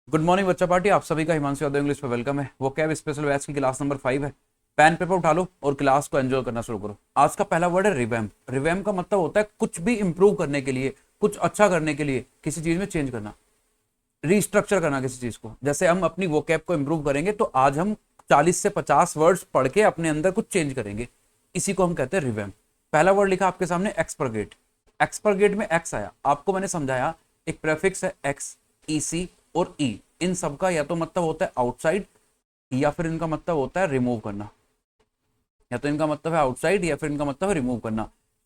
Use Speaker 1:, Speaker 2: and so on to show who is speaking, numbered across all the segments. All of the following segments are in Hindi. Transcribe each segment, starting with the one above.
Speaker 1: गुड मॉर्निंग बच्चा पार्टी। आप सभी का हिमांशु यादव इंग्लिश पे वेलकम है। वो कैब स्पेशल बैच की क्लास नंबर 5 है। पेन पेपर उठा लो और क्लास को एंजॉय करना शुरू करो। आज का पहला वर्ड है रिवैम्प। रिवैम्प का मतलब होता है कुछ भी इंप्रूव करने के लिए, कुछ अच्छा करने के लिए, किसी चीज में चेंज करना, रीस्ट्रक्चर करना किसी चीज को। जैसे हम अपनी वो कैब को इंप्रूव करेंगे तो आज हम 40 से 50 वर्ड्स पढ़ के अपने अंदर कुछ चेंज करेंगे, इसी को हम कहते हैं रिवैम्प। पहला वर्ड लिखा आपके सामने एक्सपर्गेट। एक्सपर्गेट में एक्स आया, आपको मैंने समझाया एक प्रेफिक्स है एक्स, ईसी और ई। इन सब का या तो मतलब होता है आउटसाइड या फिर इनका मतलब होता है रिमूव करना। या तो इनका मतलब है आउटसाइड या फिर इनका मतलब है रिमूव करना।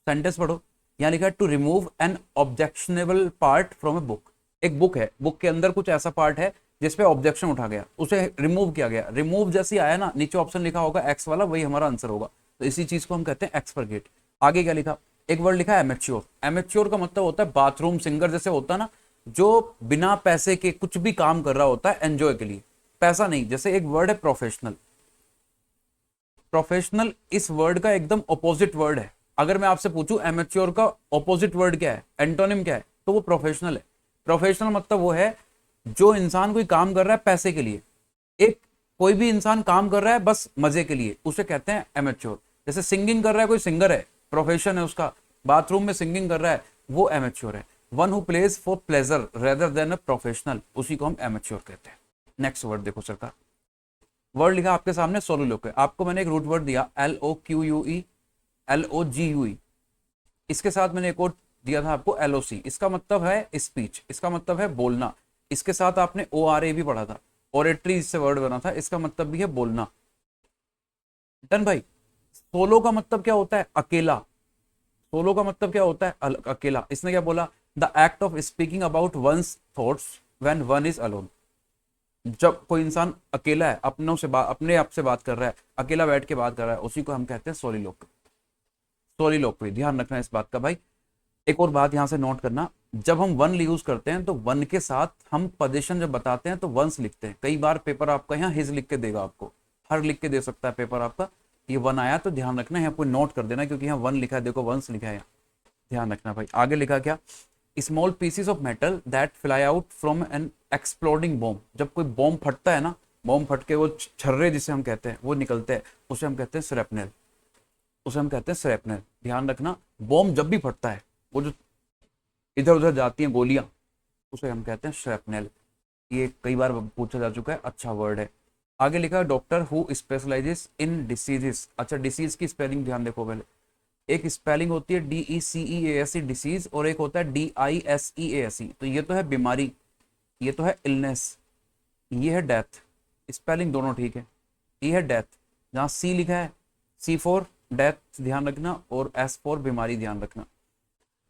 Speaker 1: सेंटेंस पढ़ो, यहाँ लिखा है to remove an objectionable part from a book. एक बुक है, बुक के अंदर कुछ ऐसा पार्ट है जिसपे ऑब्जेक्शन उठा गया, उसे रिमूव किया गया। रिमूव जैसे आया ना, नीचे ऑप्शन लिखा होगा एक्स वाला, वही हमारा आंसर होगा। तो इसी चीज को हम कहते हैं एक्सपर्गेट। आगे क्या लिखा, एक वर्ड लिखा है एमेच्योर। एमेच्योर का मतलब होता है बाथरूम सिंगर, जैसे होता है ना जो बिना पैसे के कुछ भी काम कर रहा होता है एंजॉय के लिए, पैसा नहीं। जैसे एक वर्ड है प्रोफेशनल। प्रोफेशनल इस वर्ड का एकदम ऑपोजिट वर्ड है। अगर मैं आपसे पूछूं एमेच्योर का ऑपोजिट वर्ड क्या है, एंटोनिम क्या है, तो वो प्रोफेशनल है। प्रोफेशनल मतलब वो है जो इंसान कोई काम कर रहा है पैसे के लिए। एक कोई भी इंसान काम कर रहा है बस मजे के लिए, उसे कहते हैं एमेच्योर। जैसे सिंगिंग कर रहा है कोई सिंगर है, प्रोफेशन है उसका, बाथरूम में सिंगिंग कर रहा है, वो एमेच्योर है। One who plays for pleasure rather than a professional, उसी को हम एमेच्योर कहते हैं। नेक्स्ट वर्ड देखो सरकार, वर्ड लिखा आपके सामने सोलोलोक्य। आपको मैंने एक रूट वर्ड दिया LOQUE, LOGUE। इसके साथ मैंने एक और दिया था आपको LOC। इसका मतलब है स्पीच, इसका मतलब है बोलना। इसके साथ आपने ORA भी पढ़ा था, ओरेटरी इससे वर्ड बना था, इसका मतलब भी है बोलना। डन भाई। सोलो का मतलब क्या होता है, अकेला। सोलो का मतलब क्या होता है, अकेला। इसने क्या बोला, the act of speaking about one's thoughts when one is alone. जब कोई इंसान अकेला है, अपनों से बात, अपने आप से बात कर रहा है, अकेला बैठ के बात कर रहा है, उसी को हम कहते हैं सोलिलोक्वी। सोलिलोक्वी, ध्यान रखना इस बात का भाई। एक और बात यहां से नोट करना, जब हम वन यूज करते हैं तो वन के साथ हम पोजीशन जब बताते हैं तो वंस लिखते हैं। कई बार पेपर आपका यहाँ हिज लिख के देगा, आपको हर लिख के दे सकता है पेपर आपका। ये वन आया तो ध्यान रखना, यहाँ कोई नोट कर देना, क्योंकि यहाँ वन लिखा है, देखो वंस लिखा है यहाँ, ध्यान रखना भाई। आगे लिखा क्या, small pieces of metal that fly out from an exploding bomb. जब कोई बॉम्ब फटता है ना, बॉम्ब फट के वो छर्रे जिसे हम कहते हैं वो निकलते हैं, उसे हम कहते हैं श्रैपनेल। उसे हम कहते हैं श्रैपनेल। ध्यान रखना, बॉम्ब जब भी फटता है, वो जो इधर उधर जाती हैं गोलियां, उसे हम कहते हैं श्रैपनेल। ये कई बार पूछा जा चुका है, अच्छा वर्ड है। आगे लिखा है doctor who specialises in diseases. अच्छा, डिसीज की स्पेलिंग ध्यान देखो पहले। एक स्पेलिंग होती है DECEASE डिसीज, और एक होता है DISEASE। तो ये तो है बीमारी, ये तो है इलनेस, ये है डेथ। स्पेलिंग दोनों ठीक है। ये है डेथ, जहाँ C लिखा है, C फॉर डेथ ध्यान रखना, और S फॉर बीमारी ध्यान रखना।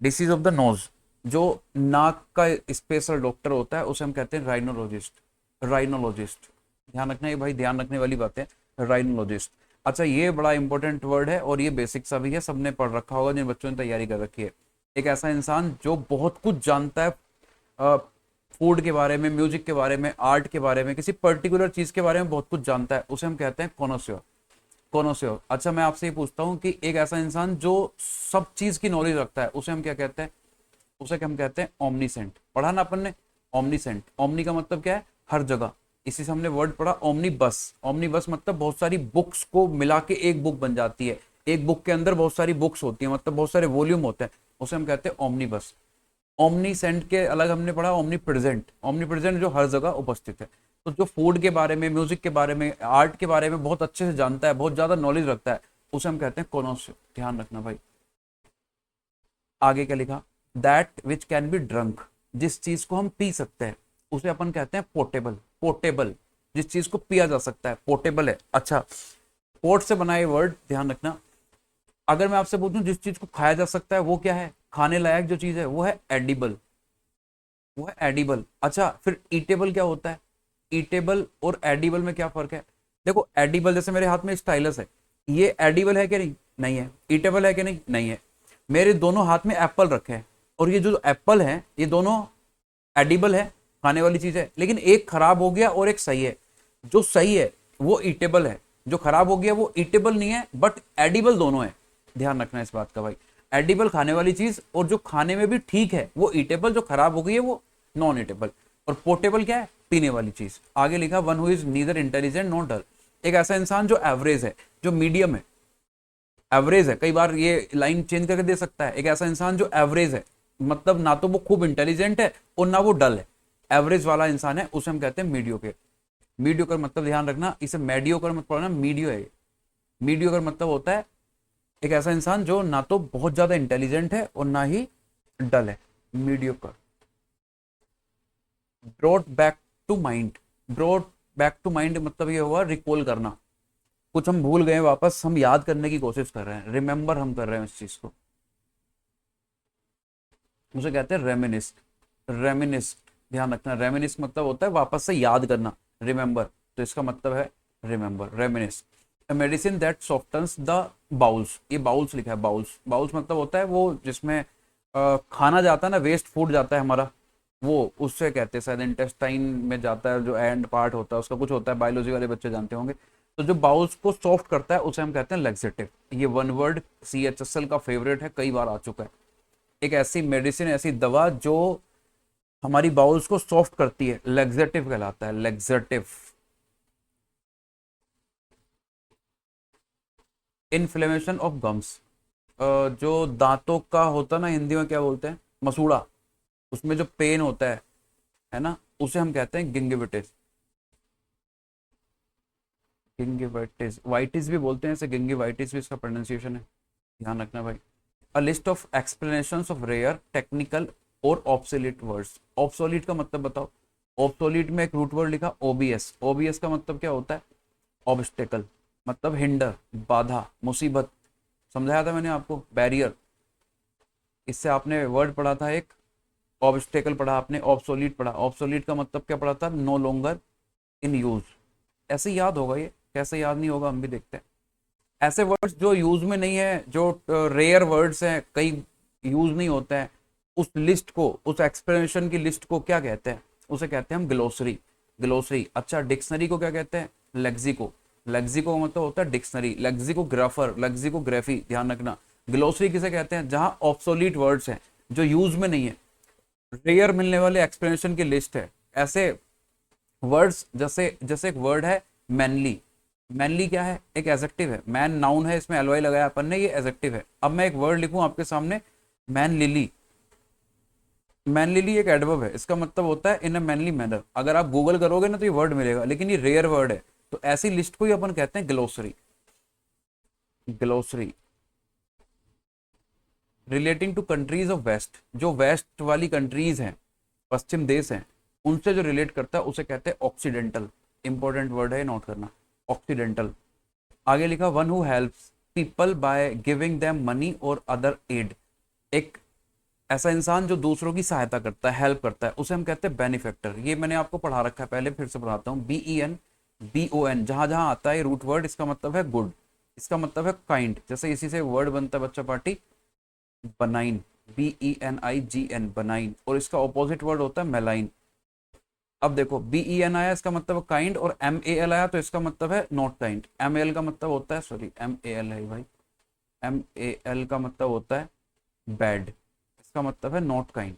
Speaker 1: डिसीज ऑफ द नोज, जो नाक का स्पेशल डॉक्टर होता है उसे हम कहते हैं राइनोलॉजिस्ट। राइनोलॉजिस्ट ध्यान रखना, ये भाई ध्यान रखने वाली बात है, राइनोलॉजिस्ट। अच्छा, ये बड़ा इंपॉर्टेंट वर्ड है और ये बेसिक सा भी है, सबने पढ़ रखा होगा जिन बच्चों ने तैयारी कर रखी है। एक ऐसा इंसान जो बहुत कुछ जानता है, फूड के बारे में, म्यूजिक के बारे में, आर्ट के बारे में, किसी पर्टिकुलर चीज के बारे में बहुत कुछ जानता है, उसे हम कहते हैं कॉनोसियर। कॉनोसियर। अच्छा, मैं आपसे ये पूछता हूँ कि एक ऐसा इंसान जो सब चीज की नॉलेज रखता है, उसे हम क्या कहते हैं, उसे हम कहते हैं ओमनीसेंट। पढ़ा ना अपन ने, ओमनीसेंट। ओमनी का मतलब क्या है, हर जगह। इसी से हमने वर्ड पढ़ा ओमनी बस। ओमनी बस मतलब बहुत सारी बुक्स को मिला के एक बुक बन जाती है। एक बुक के अंदर बहुत सारी बुक्स होती है, मतलब बहुत सारे वॉल्यूम होते हैं, उसे हम कहते हैं ओमनी बस। ओमनी सेंट के अलग हमने पढ़ा ओमनी प्रेजेंट। ओमनी प्रेजेंट जो हर जगह उपस्थित है। तो जो फूड के बारे में, म्यूजिक के बारे में, आर्ट के बारे में बहुत अच्छे से जानता है, बहुत ज्यादा नॉलेज रखता है, उसे हम कहते हैं कॉनोसियर। ध्यान रखना भाई। आगे क्या लिखा, that which can be drunk. जिस चीज को हम पी सकते हैं उसे अपन कहते हैं पोर्टेबल। पोर्टेबल, जिस चीज को पिया जा सकता है, पोर्टेबल है। अच्छा, पोर्ट से बना ये वर्ड ध्यान रखना। अगर मैं आपसे पूछूं जिस चीज को खाया जा सकता है वो क्या है, खाने लायक जो चीज है वो है एडिबल, वो है एडिबल। अच्छा, फिर ईटेबल क्या होता है, ईटेबल और एडिबल में क्या फर्क है। देखो, एडिबल जैसे मेरे हाथ में स्टाइलस है, ये एडिबल है कि नहीं, नहीं है। ईटेबल है कि नहीं, नहीं है। मेरे दोनों हाथ में एप्पल रखे हैं, और ये जो एप्पल है ये दोनों एडिबल है, खाने वाली चीज है, लेकिन एक खराब हो गया और एक सही है। जो सही है वो ईटेबल है, जो खराब हो गया वो ईटेबल नहीं है, बट एडिबल दोनों है। ध्यान रखना इस बात का भाई। एडिबल खाने वाली चीज, और जो खाने में भी ठीक है वो ईटेबल, जो खराब हो गई है वो नॉन ईटेबल। और पोर्टेबल क्या है, पीने वाली चीज। आगे लिखा one who is neither intelligent not dull, एक ऐसा इंसान जो एवरेज है, जो मीडियम है, एवरेज है, कई बार ये लाइन चेंज करके दे सकता है, एक ऐसा इंसान जो एवरेज है, मतलब ना तो वो खूब इंटेलिजेंट है और ना वो डल है, एवरेज वाला इंसान है, उसे हम कहते हैं मीडियोकर। मीडियोकर मतलब ध्यान रखना, इसे मेडियोकर मत पढ़ना, मीडियो है। मीडियोकर मतलब होता है एक ऐसा इंसान जो ना तो बहुत ज्यादा इंटेलिजेंट है और ना ही डल है, mediocre. Brought back to mind, brought back to mind मतलब ये हुआ रिकॉल करना, कुछ हम भूल गए वापस हम याद करने की कोशिश कर रहे हैं, रिमेंबर हम कर रहे हैं इस चीज को, उसे कहते हैं रेमिनिस्ट। रेमिनिस्ट ध्यान रखना, रेमिनिस्ट मतलब होता है वापस से याद करना, रिमेंबर, तो इसका मतलब है remember, reminisce. A medicine that softens the bowels, ये बाउल्स लिखा है, बाउल्स, बाउल्स मतलब होता है वो जिसमें खाना जाता है ना, वेस्ट फूड जाता है हमारा, वो उससे कहते हैं, शायद इंटेस्टाइन में जाता है, जो एंड पार्ट होता है उसका कुछ होता है, बायोलॉजी वाले बच्चे जानते होंगे। तो जो बाउल्स को सॉफ्ट करता है उसे हम कहते हैं लेक्सेटिव। ये वन वर्ड CHSL का फेवरेट है, कई बार आ चुका है। एक ऐसी मेडिसिन, ऐसी दवा जो हमारी बाउल्स को सॉफ्ट करती है, लेक्सेटिव कहलाता है, लेक्सेटिव। इन्फ्लेमेशन ऑफ गम्स, जो दांतों का होता है ना, हिंदी में क्या बोलते हैं, मसूड़ा, उसमें जो पेन होता है ना, उसे हम कहते हैं गिंगिविटिस। गिंगिवाइटिस, वाइटिस भी बोलते हैं इसे, गिंगिवाइटिस भी इसका प्रोनाउंसिएशन है, ध्यान रखना भाई। A list of explanations of rare technical और ऑब्सोलीट वर्ड्स, ऑब्सोलीट का मतलब बताओ। ऑब्सोलीट में एक रूट वर्ड लिखा OBS, OBS का मतलब क्या होता है, ऑब्स्टेकल, मतलब हिंडर, बाधा, मुसीबत, समझाया था मैंने आपको, बैरियर। इससे आपने वर्ड पढ़ा था एक, ऑब्स्टेकल पढ़ा आपने, ऑब्सोलीट पढ़ा, ऑब्सोलीट का मतलब क्या पढ़ा था, नो लॉन्गर इन यूज। ऐसे याद होगा ये, कैसे याद नहीं होगा हम भी देखते हैं। ऐसे वर्ड्स जो यूज में नहीं है, जो रेयर वर्ड्स हैं, कई यूज नहीं होते हैं, उस लिस्ट को, उस एक्सप्लेनेशन की लिस्ट को क्या कहते हैं, उसे कहते हैं हम ग्लोसरी। ग्लोसरी, अच्छा डिक्शनरी को क्या कहते हैं, लेक्सिको। लेक्सिको मतलब होता है डिक्शनरी, लेक्सिकोग्राफर, लेक्सिकोग्राफी, ध्यान रखना। ग्लोसरी किसे कहते हैं, जहां ऑब्सोलीट वर्ड्स हैं, जो यूज में नहीं है, रेयर मिलने वाले एक्सप्लेनेशन की लिस्ट है। ऐसे वर्ड्स, जैसे जैसे एक वर्ड है मैनली, मैनली क्या है, एक एडजेक्टिव है, मैन नाउन है, इसमें एलवाई लगाया अपन ने, ये एडजेक्टिव है। अब मैं एक वर्ड लिखूं आपके सामने, मैन लिली, मैन लिली एक एडवर्ब है, इसका मतलब होता है इन अ मैनली मैनर। अगर आप गूगल करोगे ना तो ये वर्ड मिलेगा, लेकिन ये रेयर वर्ड है, तो ऐसी लिस्ट को ही अपन कहते हैं glossary. Glossary relating to countries of west, जो वेस्ट वाली कंट्रीज हैं, पश्चिम देश हैं, उनसे जो रिलेट करता है उसे कहते हैं ऑक्सीडेंटल। इंपॉर्टेंट वर्ड है, नोट करना, ऑक्सीडेंटल। आगे लिखा one who helps people by giving them money और अदर एड, एक ऐसा इंसान जो दूसरों की सहायता करता है, हेल्प करता है, उसे हम कहते हैं बेनिफैक्टर। ये मैंने आपको पढ़ा रखा है पहले, फिर से पढ़ाता हूँ, BEN, जहां जहां आता है रूट वर्ड, इसका मतलब है गुड, इसका मतलब है काइंड, जैसे इसी से वर्ड बनता है बच्चा पार्टी, बनाइन, BENIGN, बनाइन, और इसका ऑपोजिट वर्ड होता है मेलाइन। अब देखो BEN आया, इसका मतलब है काइंड, और MAL आया तो इसका मतलब है नॉट काइंड। MAL का मतलब होता है, सॉरी MAL है भाई, MAL का मतलब होता है बैड, इसका मतलब है नॉट काइंड।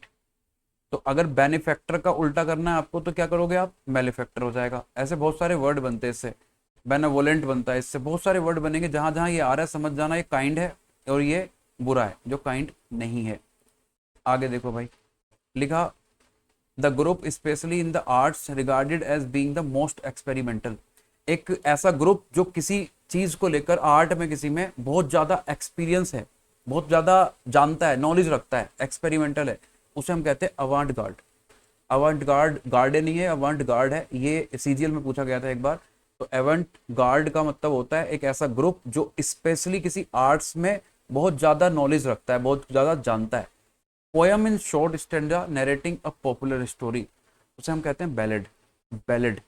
Speaker 1: तो अगर बेनिफैक्टर का उल्टा करना है आपको तो क्या करोगे आप, मेलिफैक्टर हो जाएगा। ऐसे बहुत सारे वर्ड बनते हैं इससे, बेनेवोलेंट बनता है इससे, बहुत सारे वर्ड बनेंगे, जहां जहां ये आ रहा है समझ जाना ये काइंड है और ये बुरा है, जो काइंड नहीं है। आगे देखो भाई, लिखा the group specially in the arts regarded as being the most experimental, एक ऐसा ग्रुप जो किसी चीज को लेकर आर्ट में किसी में बहुत ज्यादा एक्सपीरियंस है, बहुत ज्यादा जानता है, नॉलेज रखता है, एक्सपेरिमेंटल है, उसे हम कहते हैं अवांट गार्ड। अवांट गार्ड, गार्डे नहीं है, अवांट गार्ड है, ये CGL में पूछा गया था एक बार। तो अवांट गार्ड का मतलब होता है एक ऐसा ग्रुप जो स्पेशली किसी आर्ट्स में बहुत ज्यादा नॉलेज रखता है, बहुत ज्यादा जानता है। Poem in short stanza narrating a popular story, उसे हम कहते हैं बैलेड। बैलेड,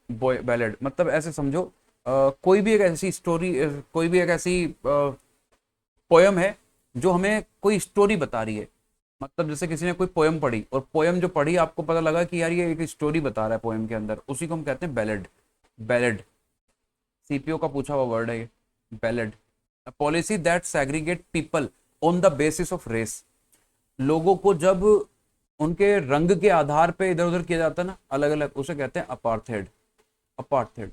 Speaker 1: बैलेड मतलब ऐसे समझो, कोई भी एक ऐसी स्टोरी, कोई भी एक ऐसी पोयम है जो हमें कोई स्टोरी बता रही है, मतलब जैसे किसी ने कोई पोयम पढ़ी और पोयम जो पढ़ी आपको पता लगा कि यार ये एक स्टोरी बता रहा है पोयम के अंदर, उसी को हम कहते हैं बैलेड। बैलेड CPO का पूछा हुआ वर्ड है ये, ballad. Policy that segregate people on the basis of race, लोगों को जब उनके रंग के आधार पे इधर उधर किया जाता है ना, अलग अलग, उसे कहते हैं अपार्थेड। अपार्थेड।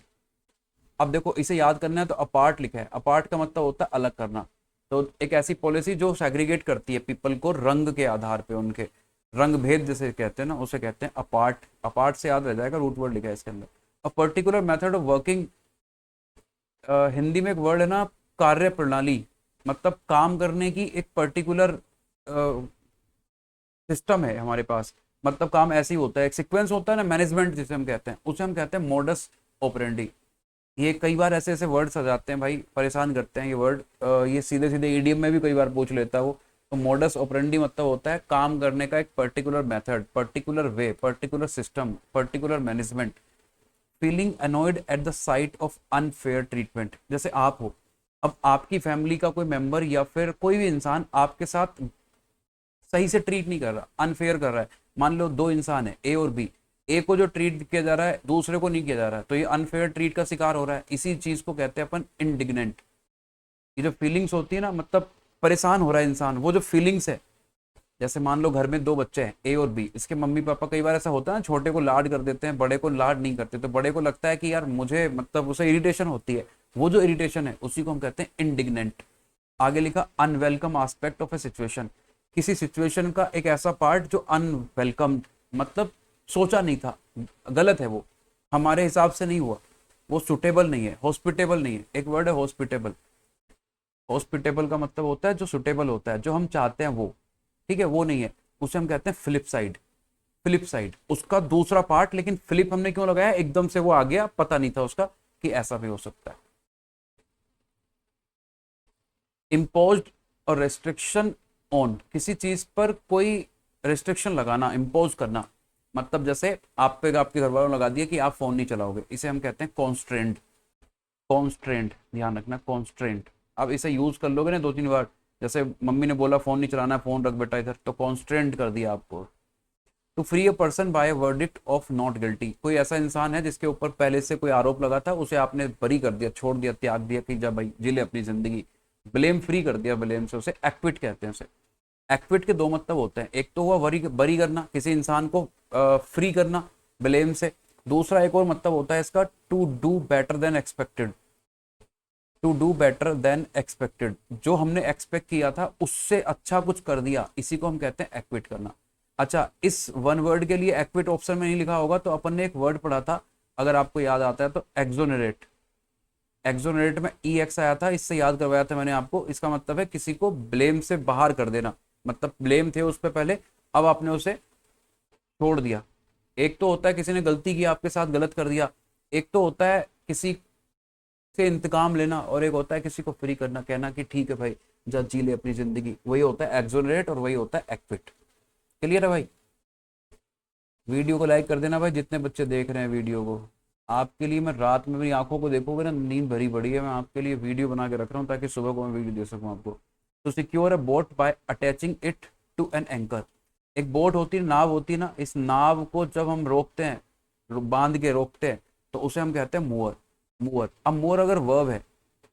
Speaker 1: अब देखो इसे याद करना है तो अपार्ट लिखा है, अपार्ट का मतलब होता है अलग करना। तो एक ऐसी पॉलिसी जो सेग्रीगेट करती है पीपल को रंग के आधार पे, उनके रंग भेद जैसे कहते हैं ना, उसे कहते हैं अपार्ट। अपार्ट से याद रह जाएगा, रूट वर्ड लिखा है इसके अंदर। A particular method of working, Hindi में एक वर्ड है ना, कार्य प्रणाली, मतलब काम करने की एक पर्टिकुलर सिस्टम है हमारे पास। मतलब काम ऐसे ही होता है, एक सीक्वेंस होता है ना, मैनेजमेंट जिसे हम कहते हैं, उसे हम कहते हैं मोडस ऑपरेंडी। ये कई बार ऐसे ऐसे वर्ड्स आ जाते हैं भाई, परेशान करते हैं ये वर्ड, ये सीधे सीधे ईडीएम में भी कई बार पूछ लेता है वो। तो मोडस ऑपरेंडी मतलब होता है काम करने का एक particular method, particular way, particular system, particular management. Feeling annoyed at the site of unfair treatment, जैसे आप हो, अब आपकी फैमिली का कोई मेंबर या फिर कोई भी इंसान आपके साथ सही से ट्रीट नहीं कर रहा, अनफेयर कर रहा है। मान लो दो इंसान है, ए और बी, ए को जो ट्रीट किया जा रहा है दूसरे को नहीं किया जा रहा है, तो ये अनफेयर ट्रीट का शिकार हो रहा है। इसी चीज को कहते हैं अपन इंडिग्नेंट। ये जो फीलिंग्स होती है ना, मतलब परेशान हो रहा है इंसान, वो जो फीलिंग्स है। जैसे मान लो घर में दो बच्चे हैं, ए और बी, इसके मम्मी पापा, कई बार ऐसा होता है ना, छोटे को लाड कर देते हैं, बड़े को लाड नहीं करते, तो बड़े को लगता है कि यार मुझे, मतलब उसे इरिटेशन होती है। वो जो इरिटेशन है उसी को हम कहते हैं इंडिग्नेंट। आगे लिखा unwelcome aspect of A situation, किसी सिचुएशन का एक ऐसा पार्ट जो अनवेलकम, मतलब सोचा नहीं था, गलत है, वो हमारे हिसाब से नहीं हुआ, वो सुटेबल नहीं है, हॉस्पिटेबल नहीं है। एक वर्ड है हॉस्पिटेबल। हॉस्पिटेबल का मतलब होता है जो सुटेबल होता है, जो हम चाहते हैं वो, ठीक है, वो नहीं है, उसे हम कहते हैं फ्लिप साइड। फ्लिप साइड उसका दूसरा पार्ट, लेकिन फ्लिप हमने क्यों लगाया, एकदम से वो आ गया, पता नहीं था उसका कि ऐसा भी हो सकता है। इम्पोज्ड और रेस्ट्रिक्शन ऑन, किसी चीज पर कोई रेस्ट्रिक्शन लगाना, इम्पोज करना, मतलब जैसे आप पे आपके घर वालों ने लगा दिया कि आप फोन नहीं चलाओगे, इसे हम कहते हैं कॉन्स्ट्रेंट। कॉन्स्ट्रेंट, ध्यान रखना, कॉन्स्ट्रेंट। अब इसे यूज कर लोगे ना दो तीन बार, जैसे मम्मी ने बोला फोन नहीं चलाना, फोन रख बेटा इधर, तो कॉन्स्ट्रेंट कर दिया आपको। To free a person by verdict of not guilty, कोई ऐसा इंसान है जिसके ऊपर पहले से कोई आरोप लगा था, उसे आपने बरी कर दिया, छोड़ दिया, त्याग दिया कि जा भाई जी ले अपनी जिंदगी, ब्लेम फ्री कर दिया, ब्लेम से, उसे एक्विट कहते हैं। उसे एक्विट के दो मतलब होते हैं, एक तो हुआ बरी बरी करना, किसी इंसान को फ्री करना ब्लेम से। दूसरा एक और मतलब होता है इसका, to do better than expected. To do better than expected, जो हमने एक्सपेक्ट किया था उससे अच्छा कुछ कर दिया, इसी को हम कहते हैं एक्विट करना। अच्छा, इस वन वर्ड के लिए एक्विट ऑप्शन में नहीं लिखा होगा, तो अपन ने एक वर्ड पढ़ा था, अगर आपको याद आता है तो, एक्सोनरेट। एक्सोनरेट में ई एक्स आया था, इससे याद करवाया था मैंने आपको। इसका मतलब है किसी को ब्लेम से बाहर कर देना, मतलब ब्लेम थे उस पर पहले, अब आपने उसे छोड़ दिया। एक तो होता है किसी ने गलती की आपके साथ, गलत कर दिया, एक तो होता है किसी से इंतकाम लेना, और एक होता है किसी को फ्री करना, कहना कि ठीक है भाई जा जी ले अपनी जिंदगी, वही होता है एक्सोनरेट और वही होता है एक्विट। क्लियर है भाई? वीडियो को लाइक कर देना भाई, जितने बच्चे देख रहे हैं वीडियो को। आपके लिए मैं रात में, मेरी आंखों को देखोगे ना, नींद भरी पड़ी है, मैं आपके लिए वीडियो बना के रख रहा हूँ ताकि सुबह को मैं वीडियो दे सकूँ आपको। तो secure a boat by attaching it to an anchor, एक बोट होती है, नाव होती है ना, इस नाव को जब हम रोकते हैं, बांध के रोकते हैं, तो उसे हम कहते हैं मोअर। मोअर। अब मोअर अगर वर्ब है,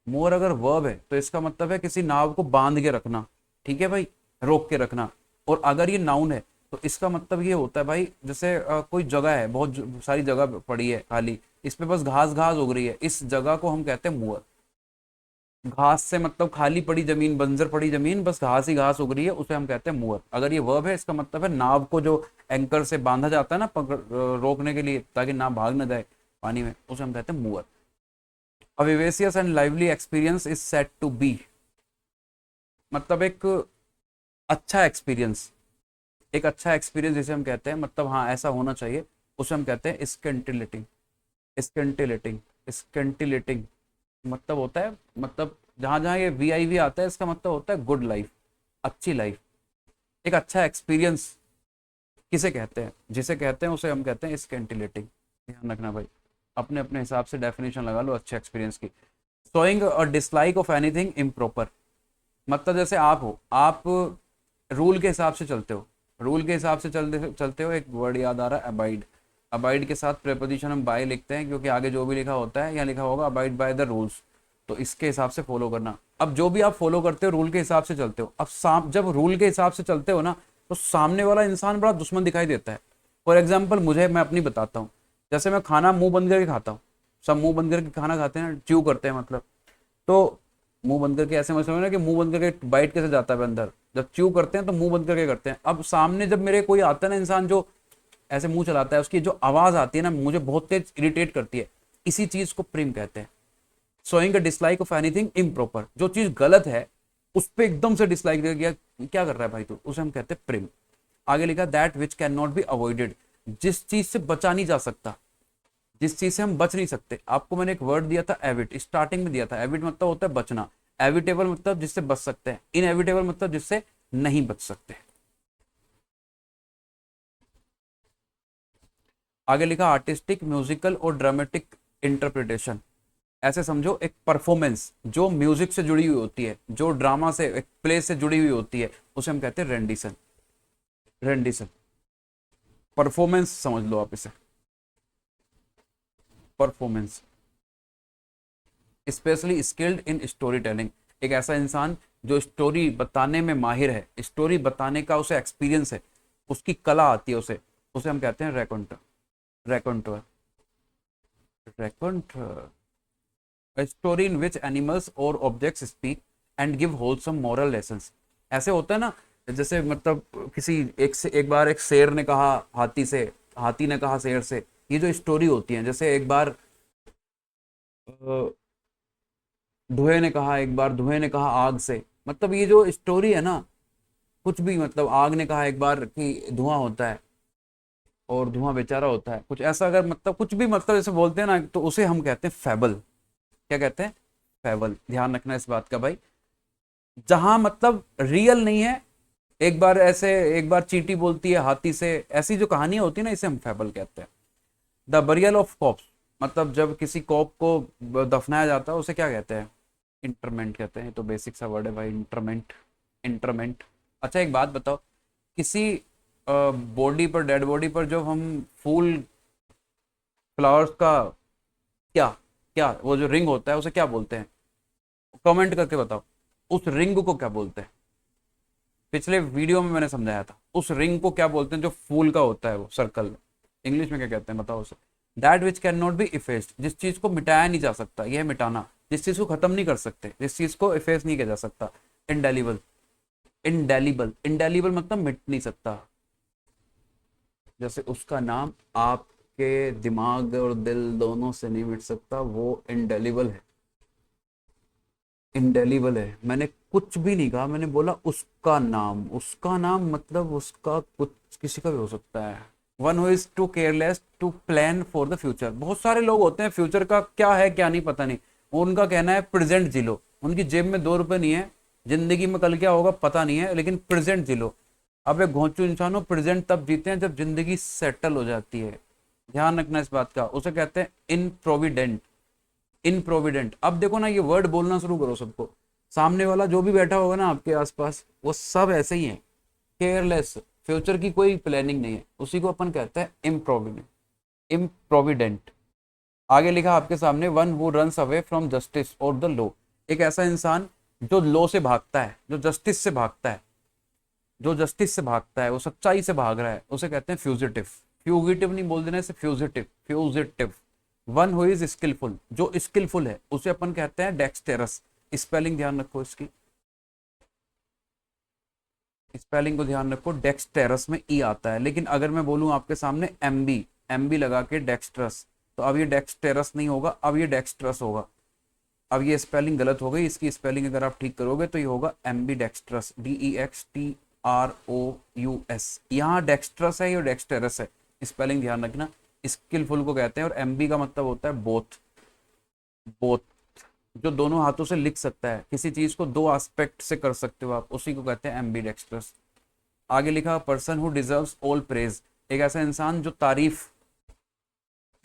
Speaker 1: मोअर अगर वर्ब है तो इसका मतलब है किसी नाव को बांध के रखना, ठीक है भाई, रोक के रखना। और अगर ये नाउन है तो इसका मतलब ये होता है भाई, जैसे कोई जगह है, बहुत सारी जगह पड़ी है खाली, इस पे बस घास घास उग रही है, इस जगह को हम कहते हैं मोअर। घास से मतलब खाली पड़ी जमीन, बंजर पड़ी जमीन, बस घास ही घास उग रही है, उसे हम कहते हैं मोअर। अगर ये वर्ब है, इसका मतलब है नाव को जो एंकर से बांधा जाता है ना, रोकने के लिए, ताकि नाव भाग ना जाए पानी में, उसे हम कहते हैं mower. A vivacious and lively experience is said to be, मतलब एक अच्छा एक्सपीरियंस, एक अच्छा एक्सपीरियंस जिसे हम कहते हैं, मतलब हाँ ऐसा होना चाहिए, उसे हम कहते हैं स्केंटिलेटिंग। स्केंटिलेटिंग। स्केंटिलेटिंग मतलब होता है, मतलब जहां जहां ये वी आई वी आता है, इसका मतलब होता है गुड लाइफ, अच्छी लाइफ। एक अच्छा एक्सपीरियंस किसे कहते हैं, जिसे कहते हैं उसे हम कहते हैं स्केंटिलेटिंग। ध्यान रखना भाई, अपने अपने हिसाब से डेफिनेशन लगा लो अच्छे एक्सपीरियंस की। शोइंग और डिसलाइक ऑफ एनीथिंग इम्प्रॉपर, मतलब जैसे आप हो, आप रूल के हिसाब से चलते हो, रूल के हिसाब से चलते चलते हो। एक वर्ड याद आ रहा है, अबाइड। अबाइड के साथ प्रेपोजिशन हम बाय लिखते हैं, क्योंकि आगे जो भी लिखा होता है, यहाँ लिखा होगा अबाइड बाय द रूल्स, तो इसके हिसाब से फॉलो करना। अब जो भी आप फॉलो करते हो रूल के हिसाब से चलते हो, अब जब रूल के हिसाब से चलते हो ना, तो सामने वाला इंसान बड़ा दुश्मन दिखाई देता है। फॉर एग्जाम्पल मुझे, मैं अपनी बताता हूँ, जैसे मैं खाना मुंह बंद करके खाता हूँ, सब मुंह बंद करके खाना खाते हैं, च्यू करते हैं मतलब, तो मुंह बंद करके ऐसे मतलब ना कि मुंह बंद करके बाइट कैसे जाता है अंदर, जब च्यू करते हैं तो मुंह बंद करके करते हैं। अब सामने जब मेरे कोई आता है ना इंसान जो ऐसे मुंह चलाता है, उसकी जो आवाज आती है ना मुझे बहुत तेज इरिटेट करती है। इसी चीज को प्रेम कहते हैं। Showing a dislike of anything improper, जो चीज गलत है उस पर एकदम से डिसलाइक दे गया, क्या कर रहा है भाई तू, उसे हम कहते हैं प्रेम। आगे लिखा that which can not be avoided, जिस चीज से बचा नहीं जा सकता, जिस चीज से हम बच नहीं सकते। आपको मैंने एक वर्ड दिया था एविट, स्टार्टिंग में दिया था। एविट मतलब होता है बचना, एविटेबल मतलब जिससे बच सकते हैं, इनएविटेबल मतलब जिससे नहीं बच सकते। आगे लिखा आर्टिस्टिक, म्यूजिकल और ड्रामेटिक इंटरप्रिटेशन। ऐसे समझो एक परफॉर्मेंस जो म्यूजिक से जुड़ी हुई होती है, जो ड्रामा से, एक प्ले से जुड़ी हुई होती है, उसे हम कहते हैं रेंडिशन। रेंडिशन परफॉर्मेंस समझ लो आप इसे, performance. Specially skilled in story telling, एक ऐसा इंसान जो स्टोरी बताने में माहिर है, स्टोरी बताने का उसे एक्सपीरियंस है, उसकी कला आती है उसे, उसे हम कहते हैं रैकोंटर। रैकोंटर, रैकोंटर, स्टोरी इन विच एनिमल्स और objects speak and give wholesome moral lessons. ऐसे होता है ना, जैसे मतलब किसी एक बार एक शेर ने कहा हाथी से, हाथी ने कहा शेर से, ये जो स्टोरी होती है, जैसे एक बार धुएं ने कहा, एक बार धुएं ने कहा आग से, मतलब ये जो स्टोरी है ना, कुछ भी मतलब आग ने कहा एक बार कि धुआं होता है और धुआं बेचारा होता है, कुछ ऐसा अगर मतलब कुछ भी मतलब जैसे बोलते हैं ना, तो उसे हम कहते हैं फैबल। क्या कहते हैं? फैबल। ध्यान रखना इस बात का भाई, जहां मतलब रियल नहीं है, एक बार ऐसे, एक बार चींटी बोलती है हाथी से, ऐसी जो कहानियां होती है ना, इसे हम फैबल कहते हैं। द बरियल ऑफ कॉप्स, मतलब जब किसी कॉप को दफनाया जाता है उसे क्या कहते हैं? इंटरमेंट कहते हैं। तो बेसिक सा वर्ड है भाई, इंटरमेंट। इंटरमेंट। अच्छा एक बात बताओ, किसी बॉडी पर, डेड बॉडी पर जब हम फूल, फ्लावर्स का, क्या, क्या वो जो रिंग होता है उसे क्या बोलते हैं? कमेंट करके बताओ, उस रिंग को क्या बोलते हैं? पिछले वीडियो में मैंने समझाया था, उस रिंग को क्या बोलते हैं जो फूल का होता है, वो सर्कल, इंग्लिश में क्या कहते हैं बताओ उसे? That which can not be effaced, जिस चीज को मिटाया नहीं जा सकता, यह मिटाना, जिस चीज को खत्म नहीं कर सकते, जिस चीज को इफेस नहीं किया जा सकता। इंडेलिबल। इंडेलिबल, इंडेलिबल मतलब मिट नहीं सकता, जैसे उसका नाम आपके दिमाग और दिल दोनों से नहीं मिट सकता, वो इंडेलिबल है। इंडेलिबल है, मैंने कुछ भी नहीं कहा, मैंने बोला उसका नाम, उसका नाम मतलब उसका कुछ किसी का भी हो सकता है। One who is too careless to plan for the future, बहुत सारे लोग होते हैं फ्यूचर का क्या है क्या नहीं पता नहीं, उनका कहना है प्रेजेंट जी लो, उनकी जेब में 2 रुपए नहीं है, जिंदगी में कल क्या होगा पता नहीं है, लेकिन प्रेजेंट जी लो। अब एक घोंचू इंसान हो, प्रेजेंट तब जीते हैं जब जिंदगी सेटल हो जाती है। ध्यान रखना इस बात का, उसे कहते हैं इनप्रोविडेंट। इनप्रोविडेंट। अब देखो ना, ये वर्ड बोलना शुरू करो सबको, सामने वाला जो भी बैठा होगा ना आपके आसपास, वो सब ऐसे ही है, केयरलेस, फ्यूचर की कोई प्लानिंग नहीं है, उसी को अपन कहते हैं इम्प्रोविडेंट। इम्प्रोविडेंट। आगे लिखा आपके सामने, वन वो रन्स अवे फ्रॉम जस्टिस और द लॉ, एक ऐसा इंसान जो लॉ से भागता है, जो जस्टिस से भागता है, जो जस्टिस से भागता है, वो सच्चाई से भाग रहा है, उसे कहते हैं फ्यूजिटिव। फ्यूगिटिव नहीं बोल देना इसे, fugitive, fugitive. One who is skillful, जो स्किलफुल है उसे अपन कहते हैं डेक्सटेरस। स्पेलिंग ध्यान रखो इसकी, स्पेलिंग को ध्यान रखो, डेक्सटेरस में ई आता है, लेकिन अगर मैं बोलूं आपके सामने एमबी, एमबी लगा के डेक्सट्रस, तो अब ये डेक्सटेरस नहीं होगा, अब ये डेक्सट्रस होगा। अब ये स्पेलिंग गलत हो गई, इसकी स्पेलिंग अगर आप ठीक करोगे तो ये होगा एमबी डेक्सट्रस, DEXTROUS। यहाँ डेक्सट्रस है, ये डेक्सटेरस है, स्पेलिंग ध्यान रखना। स्किलफुल को कहते हैं, और एमबी का मतलब होता है बोथ। बोथ, जो दोनों हाथों से लिख सकता है, किसी चीज को दो एस्पेक्ट से कर सकते हो आप, उसी को कहते हैं एमबी डेक्सट्रस। आगे लिखा person who deserves all praise, एक ऐसा इंसान जो तारीफ,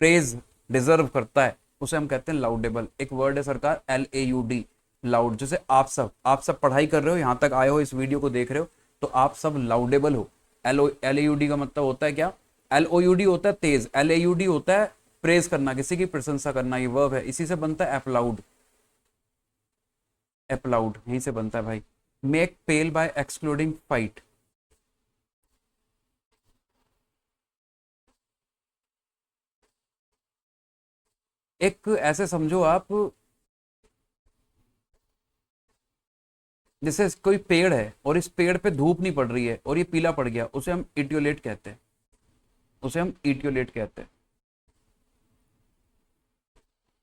Speaker 1: प्रेज डिजर्व करता है, उसे हम कहते हैं लाउडेबल। एक वर्ड है सरकार, LAUD, लाउड। जैसे आप सब पढ़ाई कर रहे हो, यहां तक आए हो, इस वीडियो को देख रहे हो, तो आप सब लाउडेबल हो। LAUD का मतलब होता है क्या? LOUD होता है तेज, LAUD होता है प्रेज करना, किसी की प्रशंसा करना, ये वर्ब है, इसी से बनता है अपलाउड। अपलाउड यहीं से बनता है भाई। Make pale by excluding fight, एक ऐसे समझो आप, जैसे कोई पेड़ है और इस पेड़ पे धूप नहीं पड़ रही है और ये पीला पड़ गया, उसे हम इटियोलेट कहते हैं, उसे हम इटियोलेट कहते हैं,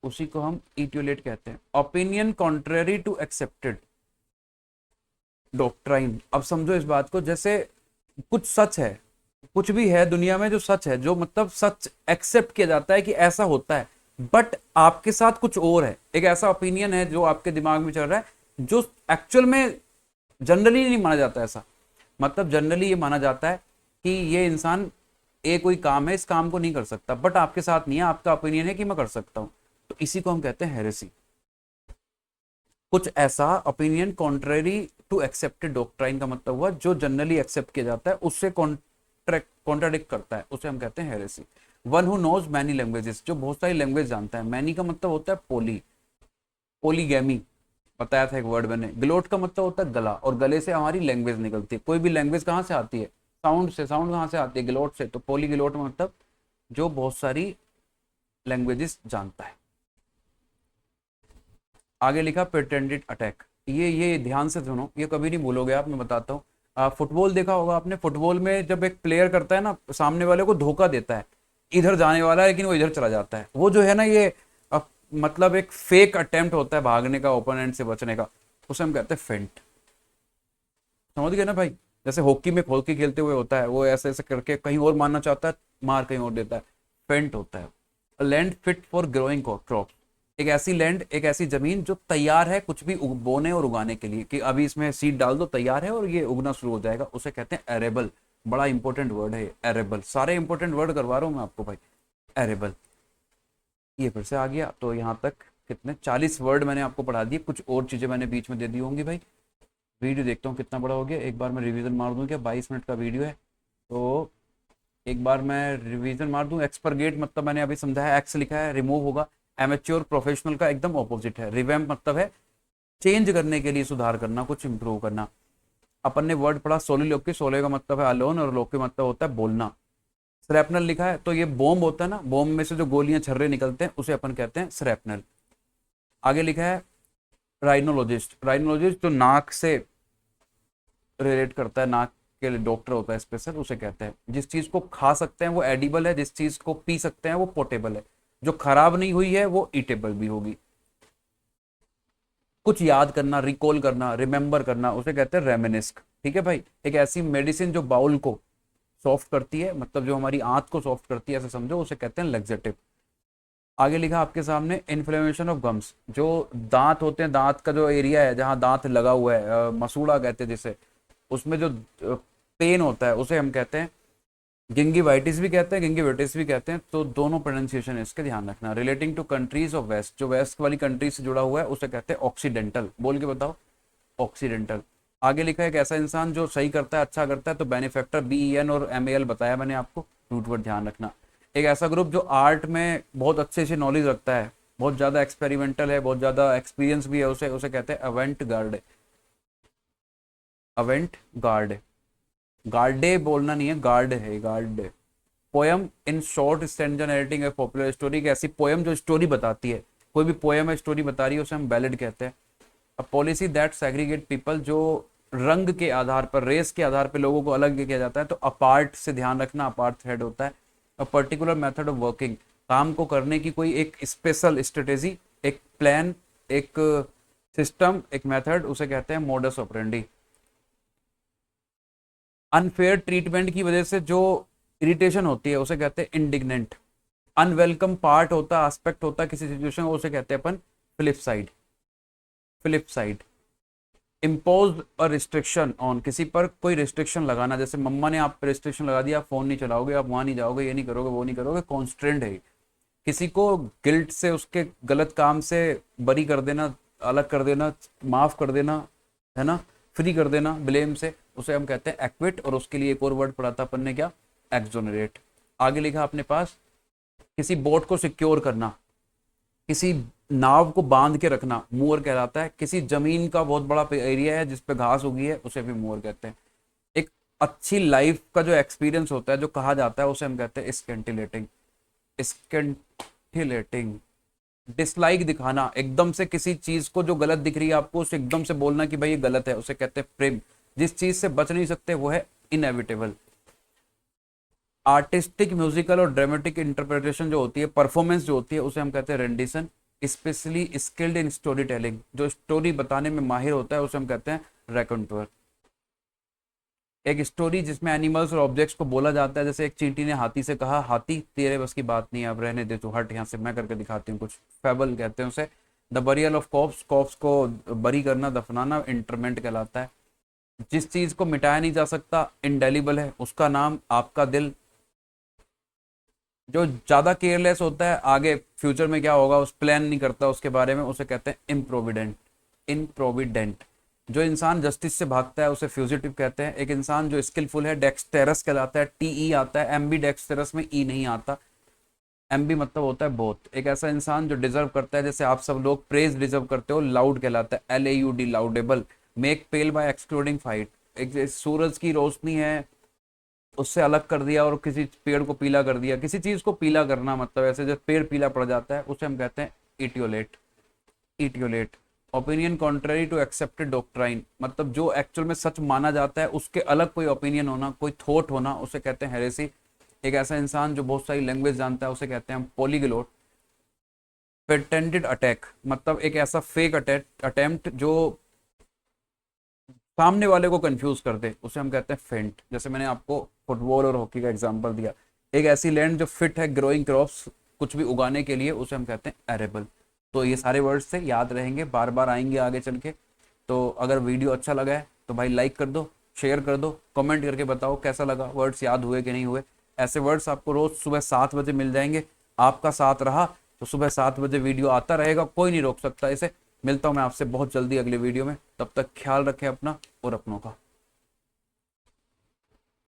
Speaker 1: उसी को हम इटियोलेट कहते हैं। Opinion contrary to accepted doctrine. अब समझो इस बात को, जैसे कुछ सच है, कुछ भी है दुनिया में जो सच है, जो मतलब सच एक्सेप्ट किया जाता है कि ऐसा होता है, बट आपके साथ कुछ और है, एक ऐसा ओपिनियन है जो आपके दिमाग में चल रहा है जो एक्चुअल में जनरली नहीं माना जाता ऐसा। मतलब जनरली ये माना जाता है कि ये इंसान, ये कोई काम है, इस काम को नहीं कर सकता, बट आपके साथ नहीं है, आपका ओपिनियन है कि मैं कर सकता हूं, तो इसी को हम कहते हैं हेरेसी। कुछ ऐसा opinion contrary to accepted doctrine का मतलब हुआ जो जनरली एक्सेप्ट किया जाता है उससे कॉन्ट्राडिक्ट करता है, उसे हम कहते हैं heresy. One who knows many languages, जो बहुत सारी लैंग्वेज जानता है। मैनी का मतलब होता है पोली, पोलीगैमी बताया था एक वर्ड मैंने। ग्लोट का मतलब होता है गला, और गले से हमारी लैंग्वेज निकलती है। कोई भी लैंग्वेज कहाँ से आती है? साउंड से। साउंड कहाँ से आती है? ग्लोट से। तो पोलीग्लोट मतलब जो बहुत सारी लैंग्वेजेस जानता है। आगे लिखा प्रिटेंडेड अटैक। ये ध्यान से सुनो, ये कभी नहीं भूलोगे आप, मैं बताता हूँ। फुटबॉल देखा होगा आपने, फुटबॉल में जब एक प्लेयर करता है ना, सामने वाले को धोखा देता है, इधर जाने वाला है लेकिन वो इधर चला जाता है, वो जो है ना, ये मतलब एक फेक अटेम्प्ट होता है भागने का, ओपोनेंट से बचने का, उसे हम कहते हैं फेंट। समझ गए ना भाई? जैसे हॉकी में, हॉकी खेलते हुए होता है, वो ऐसे ऐसे करके कहीं और मारना चाहता है, मार कहीं और देता है, फेंट होता है। Land fit for growing crop, एक ऐसी लैंड, एक ऐसी जमीन जो तैयार है कुछ भी बोने और उगाने के लिए, कि अभी इसमें सीड डाल दो, तैयार है और ये उगना शुरू हो जाएगा, उसे कहते हैं एरेबल। बड़ा इंपॉर्टेंट वर्ड है एरेबल, सारे इंपॉर्टेंट वर्ड करवा रहा हूँ मैं आपको भाई। एरेबल, ये फिर से आ गया। तो यहाँ तक कितने 40 वर्ड मैंने आपको पढ़ा दिए, कुछ और चीजें मैंने बीच में दे दी होंगी भाई। वीडियो देखता हूँ कितना बड़ा हो गया, एक बार मैं रिवीजन मार दूँ क्या? 22 मिनट का वीडियो है, तो एक बार मैं रिवीजन मार दूं। एक्सपरगेट मतलब मैंने अभी समझाया, एक्स लिखा है, रिमूव होगा। एमेच्योर प्रोफेशनल का एकदम ऑपोजिट है। रिवैम्प मतलब है चेंज करने के लिए, सुधार करना, कुछ इंप्रूव करना। अपन ने वर्ड पढ़ा सोलिलोक्य, सोले का मतलब है अलोन और लोक्य मतलब होता है बोलना। स्रैपनल लिखा है, तो ये बॉम्ब होता है ना, बॉम्ब में से जो गोलियां छर्रे निकलते हैं उसे अपन कहते हैं स्रैपनल। आगे लिखा है राइनोलॉजिस्ट। राइनोलॉजिस्ट जो नाक से रिलेट करता है, नाक के लिए डॉक्टर होता है स्पेशल, उसे कहते हैं। जिस चीज को खा सकते हैं वो एडिबल है, जिस चीज को पी सकते हैं वो पोटेबल है, जो खराब नहीं हुई है वो ईटेबल भी होगी। कुछ याद करना, रिकॉल करना, रिमेंबर करना, उसे कहते हैं रेमिनिस्क। ठीक है भाई? एक ऐसी मेडिसिन जो बाउल को सॉफ्ट करती है, मतलब जो हमारी आंत को सॉफ्ट करती है, ऐसे समझो, उसे कहते हैं लेक्सेटिव। आगे लिखा आपके सामने इन्फ्लेमेशन ऑफ गम्स, जो दांत होते हैं, दांत का जो एरिया है जहां दांत लगा हुआ है, मसूड़ा कहते हैं जिसे, उसमें जो पेन होता है उसे हम कहते हैं गिंगिवाइटिस भी कहते हैं, गिंगिविटिस भी कहते हैं। तो दोनों प्रोनाउंसिएशन इसके ध्यान रखना। Relating to countries of west, जो वेस्ट वाली कंट्री से जुड़ा हुआ है उसे कहते हैं ऑक्सीडेंटल। बोल के बताओ, ऑक्सीडेंटल। आगे लिखा है एक ऐसा इंसान जो सही करता है, अच्छा करता है, तो बेनिफैक्टर, BEN और MAL बताया मैंने आपको, रूट वर्ड ध्यान रखना। एक ऐसा ग्रुप जो आर्ट में बहुत अच्छे से नॉलेज रखता है, बहुत ज्यादा एक्सपेरिमेंटल है, बहुत ज्यादा एक्सपीरियंस भी है, उसे उसे कहते हैं अवेंट गार्ड। अवेंट गार्ड, गार्डे बोलना नहीं है, गार्ड है, guard. Poem in short stanza narrating A popular story, एक ऐसी पोयम जो स्टोरी बताती है, कोई भी पोयम है स्टोरी बता रही है, उसे हम बैलेड कहते हैं। A policy that segregate people, जो रंग के आधार पर, रेस के आधार पर लोगों को अलग किया जाता है, तो अपार्ट से ध्यान रखना, अपार्ट थ्रेड होता है। A particular method of working, काम को करने की कोई एक स्पेशल स्ट्रेटेजी, एक प्लान, एक सिस्टम, एक मेथड, उसे कहते हैं मोडस ऑपरेंडी। अनफेयर ट्रीटमेंट की वजह से जो इरिटेशन होती है उसे कहते हैं इंडिग्नेंट। अनवेलकम पार्ट होता है, एस्पेक्ट होता है किसी सिचुएशन को, उसे कहते हैं अपन flip side. Flip side. Impose a restriction on, किसी पर कोई रिस्ट्रिक्शन लगाना, जैसे मम्मा ने आप पर रिस्ट्रिक्शन लगा दिया, आप फोन नहीं चलाओगे, आप वहां नहीं जाओगे, ये नहीं करोगे, वो नहीं करोगे, कॉन्स्ट्रेंट है। किसी को गिल्ट से, उसके गलत काम से बरी कर देना, अलग कर देना, माफ कर देना, है ना, फ्री कर देना ब्लेम से, उसे हम कहते हैं एक्विट। और उसके लिए एक और वर्ड पढ़ा था अपन ने, क्या? एक्सोनरेट। आगे लिखा अपने पास, किसी बोट को सिक्योर करना, किसी नाव को बांध के रखना, मूअर कहलाता है। किसी जमीन का बहुत बड़ा एरिया है जिसपे घास उगी है, उसे भी मूअर कहते हैं। एक अच्छी लाइफ का जो एक्सपीरियंस होता है, जो कहा जाता है, उसे हम कहते हैं स्केंटिलेटिंग। स्केंटिलेटिंग। डिसलाइक दिखाना, एकदम से किसी चीज को जो गलत दिख रही है आपको उसे एकदम से बोलना कि भाई ये गलत है, उसे कहते हैं प्रेम। जिस चीज से बच नहीं सकते वो है इनएविटेबल। आर्टिस्टिक, म्यूजिकल और ड्रामेटिक इंटरप्रिटेशन जो होती है, परफॉर्मेंस जो होती है, उसे हम कहते हैं rendition. Specially skilled in story telling, जो स्टोरी बताने में माहिर होता है उसे हम कहते हैं रैकंटवर। एक स्टोरी जिसमें एनिमल्स और ऑब्जेक्ट्स को बोला जाता है, जैसे एक चींटी ने हाथी से कहा, हाथी तेरे बस की बात नहीं है, अब रहने दे, तू हट यहाँ से, मैं करके दिखाती हूँ कुछ। फेबल कहते हैं उसे। The burial of corpse, corpse को बरी करना, दफनाना, इंटरमेंट कहलाता है। जिस चीज को मिटाया नहीं जा सकता, इंडेलिबल है, उसका नाम आपका दिल। जो ज्यादा केयरलेस होता है, आगे फ्यूचर में क्या होगा उस प्लान नहीं करता उसके बारे में, उसे कहते हैं इम्प्रोविडेंट। इनप्रोविडेंट। जो इंसान जस्टिस से भागता है उसे फ्यूजिटिव कहते हैं। एक इंसान जो स्किलफुल है डेक्सटेरस कहलाता है, टी ई आता है, एम बी डेक्सटेरस में ई नहीं आता। एम बी मतलब होता है बोथ। एक ऐसा इंसान जो डिजर्व करता है, जैसे आप सब लोग प्रेज डिजर्व करते हो, लाउड कहलाता है, L A U D, laudable. Make pale by excluding fight, एक सूरज की रोशनी है उससे अलग कर दिया और किसी पेड़ को पीला कर दिया। किसी चीज को पीला करना मतलब ऐसे जब पेड़ पीला पड़ जाता है उसे हम कहते हैं etiolate. Etiolate. Opinion contrary to accepted doctrine, मतलब जो एक्चुअल में सच माना जाता है उसके अलग कोई ओपिनियन होना, कोई थॉट होना, उसे कहते हैं हेरेसी। एक ऐसा इंसान जो बहुत सारी लैंग्वेज जानता है उसे कहते हैं हम पॉलीग्लोट। प्रेटेंडेड अटैक, मतलब एक ऐसा फेक अटेम्प्ट जो सामने वाले को कंफ्यूज कर दे, उसे हम कहते हैं फेंट। जैसे मैंने आपको फुटबॉल और हॉकी का एग्जांपल दिया। एक ऐसी लैंड जो फिट है ग्रोइंग क्रॉप्स, कुछ भी उगाने के लिए, उसे हम कहते हैं एरेबल। तो ये सारे वर्ड्स से याद रहेंगे, बार बार आएंगे आगे चल के। तो अगर वीडियो अच्छा लगा है तो भाई लाइक कर दो, शेयर कर दो, कमेंट करके बताओ कैसा लगा, वर्ड्स याद हुए कि नहीं हुए। ऐसे वर्ड्स आपको रोज सुबह 7 बजे मिल जाएंगे। आपका साथ रहा तो सुबह 7 बजे वीडियो आता रहेगा, कोई नहीं रोक सकता इसे। मिलता हूँ मैं आपसे बहुत जल्दी अगले वीडियो में, तब तक ख्याल रखें अपना और अपनों का।